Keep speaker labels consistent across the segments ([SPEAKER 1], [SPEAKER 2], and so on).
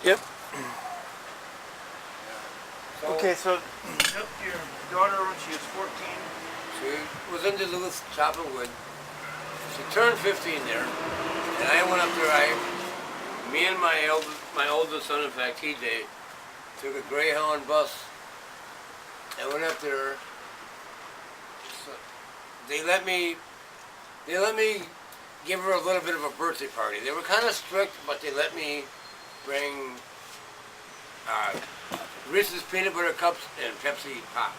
[SPEAKER 1] Yep.
[SPEAKER 2] So
[SPEAKER 1] Okay, so your daughter, when she was 14.
[SPEAKER 2] she was in Duluth chopping wood. She turned 15 there, and I went up there. Me and my oldest son, in fact, TJ, took a Greyhound bus and went up there. So they let me give her a little bit of a birthday party. They were kind of strict, but they let me bring uh, Reese's peanut butter cups and Pepsi pop,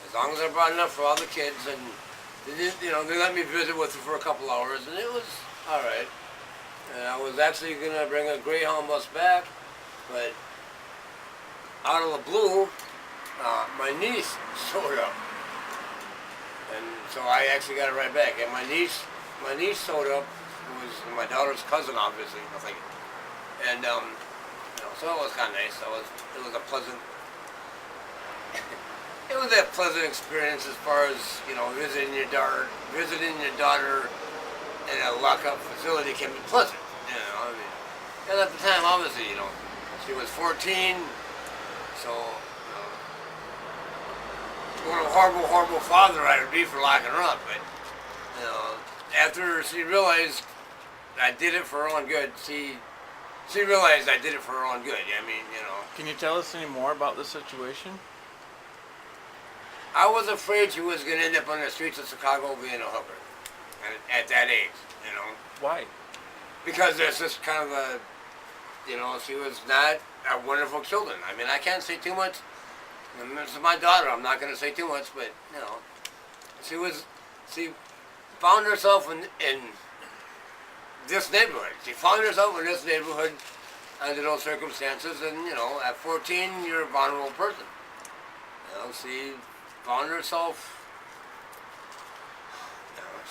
[SPEAKER 2] as long as I brought enough for all the kids. And they let me visit with her for a couple hours, and it was all right. And I was actually gonna bring a Greyhound bus back, but out of the blue, my niece showed up, and so I actually got it right back. And my niece showed up, who was my daughter's cousin, obviously, I think. And so it was kind of nice. It was a pleasant. It was a pleasant experience as far as visiting your daughter in a lock-up facility can be pleasant. And at the time, obviously, she was 14, so what a horrible father I would be for locking her up. But after she realized I did it for her own good, she realized I did it for her own good.
[SPEAKER 1] Can you tell us any more about the situation?
[SPEAKER 2] I was afraid she was going to end up on the streets of Chicago being a hooker at that age,
[SPEAKER 1] Why?
[SPEAKER 2] Because there's this kind of she was not a wonderful children. I can't say too much. This is my daughter. I'm not going to say too much, but, she found herself in this neighborhood. She found herself in this neighborhood under those circumstances, and, at 14, you're a vulnerable person. She found herself,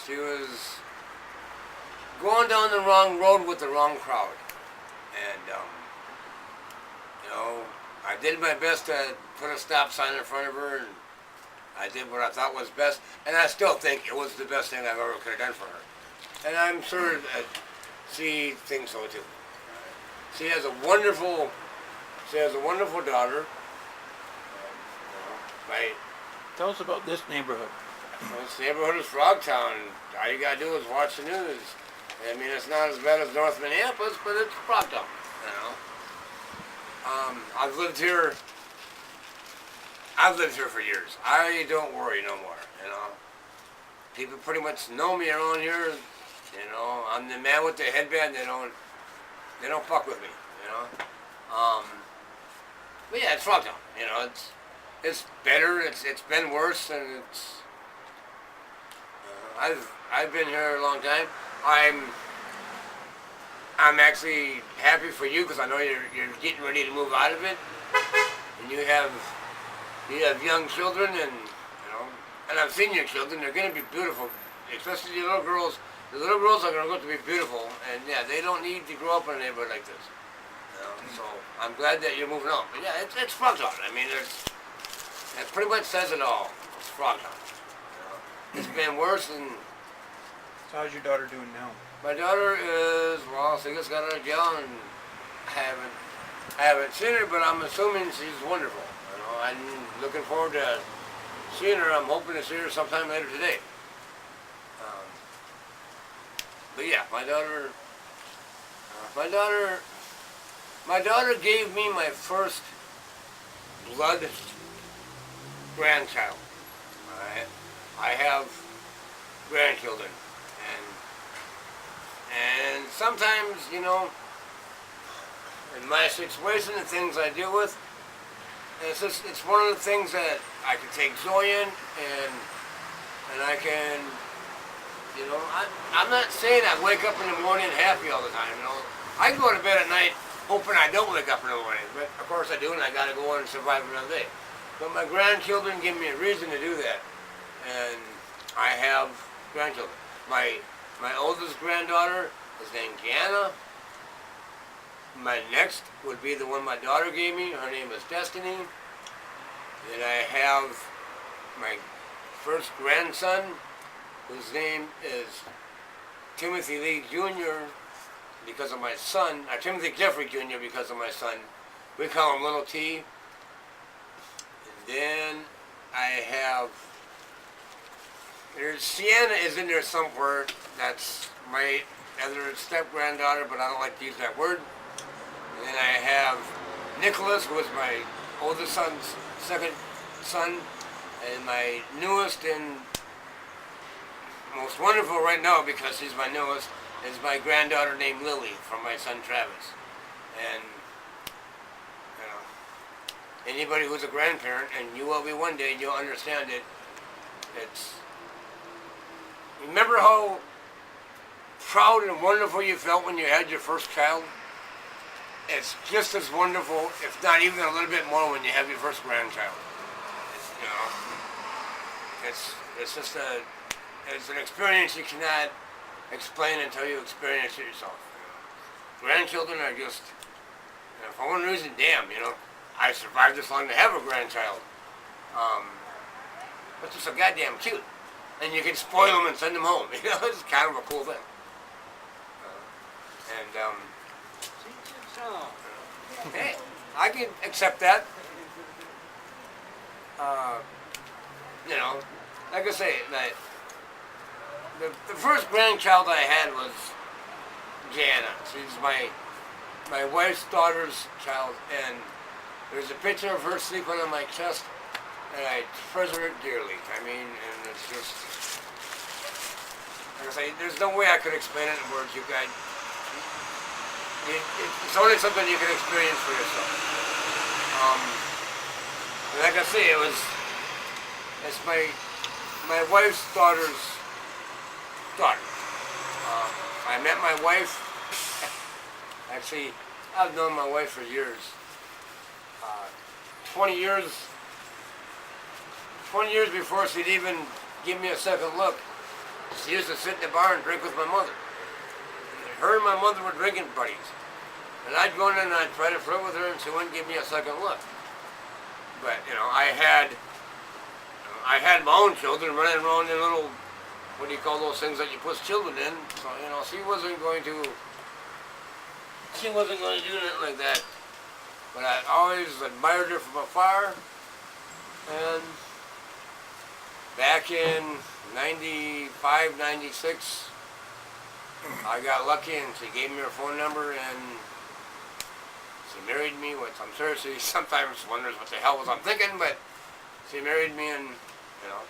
[SPEAKER 2] she was going down the wrong road with the wrong crowd. And, I did my best to put a stop sign in front of her, and I did what I thought was best, and I still think it was the best thing I've ever could have done for her. And I'm sure that she thinks so too. She has a wonderful daughter.
[SPEAKER 1] Tell us about this neighborhood.
[SPEAKER 2] This neighborhood is Frogtown. All you gotta do is watch the news. It's not as bad as North Minneapolis, but it's Frogtown. I've lived here for years. I don't worry no more. People pretty much know me around here. I'm the man with the headband. They don't fuck with me. But yeah, it's Frogtown. It's better. It's been worse, and I've been here a long time. I'm actually happy for you because I know you're getting ready to move out of it, and you have young children, and I've seen your children. They're going to be beautiful, especially the little girls. The little girls are going to grow up to be beautiful, and yeah, they don't need to grow up in a neighborhood like this. So I'm glad that you're moving on. But yeah, it's Frogtown. That pretty much says it all. It's Frogtown. It's been worse than.
[SPEAKER 1] So how's your daughter doing now?
[SPEAKER 2] My daughter is, she just got out of jail, and I haven't seen her, but I'm assuming she's wonderful. I'm looking forward to seeing her. I'm hoping to see her sometime later today. But yeah, my daughter gave me my first blood grandchild. I have grandchildren, and sometimes, in my situation, the things I deal with, it's one of the things that I can take joy in, and I can, I'm not saying I wake up in the morning happy all the time, I go to bed at night hoping I don't wake up in the morning, but of course I do, and I gotta go on and survive another day. But my grandchildren give me a reason to do that, and I have grandchildren. My oldest granddaughter is named Gianna. My next would be the one my daughter gave me. Her name is Destiny. Then I have my first grandson, whose name is Timothy Lee Jr. because of my son, Timothy Jeffrey Jr. because of my son. We call him Little T. And then I have, there's Sienna is in there somewhere. That's my other step-granddaughter, but I don't like to use that word. And then I have Nicholas, who is my oldest son's second son, and my newest and most wonderful right now, because she's my newest, is my granddaughter named Lily from my son Travis. And you know, anybody who's a grandparent, and you will be one day, and you'll understand it. It's, remember how proud and wonderful you felt when you had your first child? It's just as wonderful, if not even a little bit more, when you have your first grandchild. You know, it's just it's an experience you cannot explain until you experience it yourself. You know. Grandchildren are just, you know, for one reason, damn, you know, I survived this long to have a grandchild. But just so goddamn cute, and you can spoil them and send them home. You know, it's kind of a cool thing. Hey, I can accept that. You know, like I say, the first grandchild I had was Jana. She's my wife's daughter's child, and there's a picture of her sleeping on my chest, and I treasure it dearly. I mean, and it's just, like I say, there's no way I could explain it in words. You guys. It's only something you can experience for yourself. Like I say, it's my wife's daughter's daughter. I met my wife, actually, I've known my wife for years. 20 years before she'd even give me a second look, she used to sit in the bar and drink with my mother. Her and my mother were drinking buddies. And I'd go in and I'd try to flirt with her, and she wouldn't give me a second look. But, you know, I had my own children running around in little, what do you call those things that you put children in? So, you know, she wasn't going to do anything like that. But I always admired her from afar. And back in 95, 96, I got lucky, and she gave me her phone number, and she married me, which I'm sure she sometimes wonders what the hell was I'm thinking, but she married me, and, you know,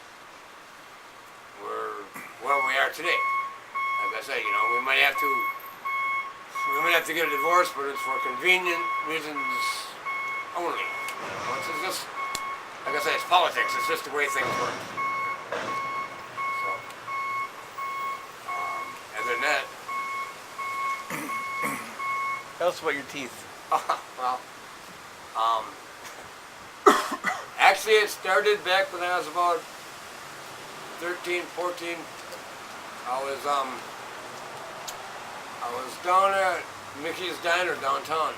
[SPEAKER 2] we're where we are today. Like I say, you know, we might have to get a divorce, but it's for convenient reasons only. You know, it's just, like I say, it's politics. It's just the way things work. Other than that,
[SPEAKER 1] Tell us about your teeth.
[SPEAKER 2] well, actually it started back when I was about 13, 14. I was down at Mickey's Diner downtown.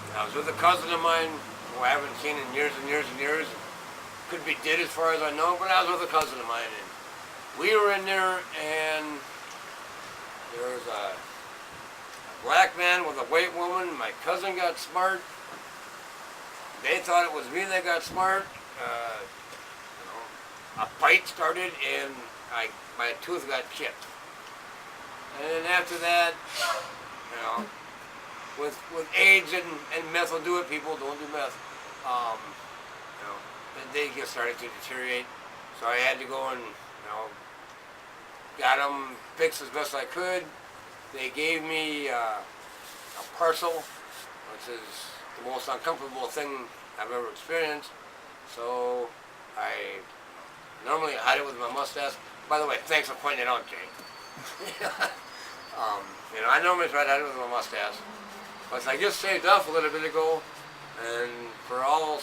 [SPEAKER 2] And I was with a cousin of mine who I haven't seen in years and years and years. Could be dead as far as I know, but I was with a cousin of mine. And we were in there, and there was a black man with a white woman. My cousin got smart. They thought it was me that got smart. You know, a fight started, and my tooth got chipped. And then after that, you know, with AIDS and meth will do it. People don't do meth. You know, they just started to deteriorate. So I had to go and, you know, got them fixed as best I could. They gave me a parcel, which is the most uncomfortable thing I've ever experienced. So I normally hide it with my mustache. By the way, thanks for pointing it out, Jay. You know, I normally try to hide it with my mustache. But I just shaved off a little bit ago, and for all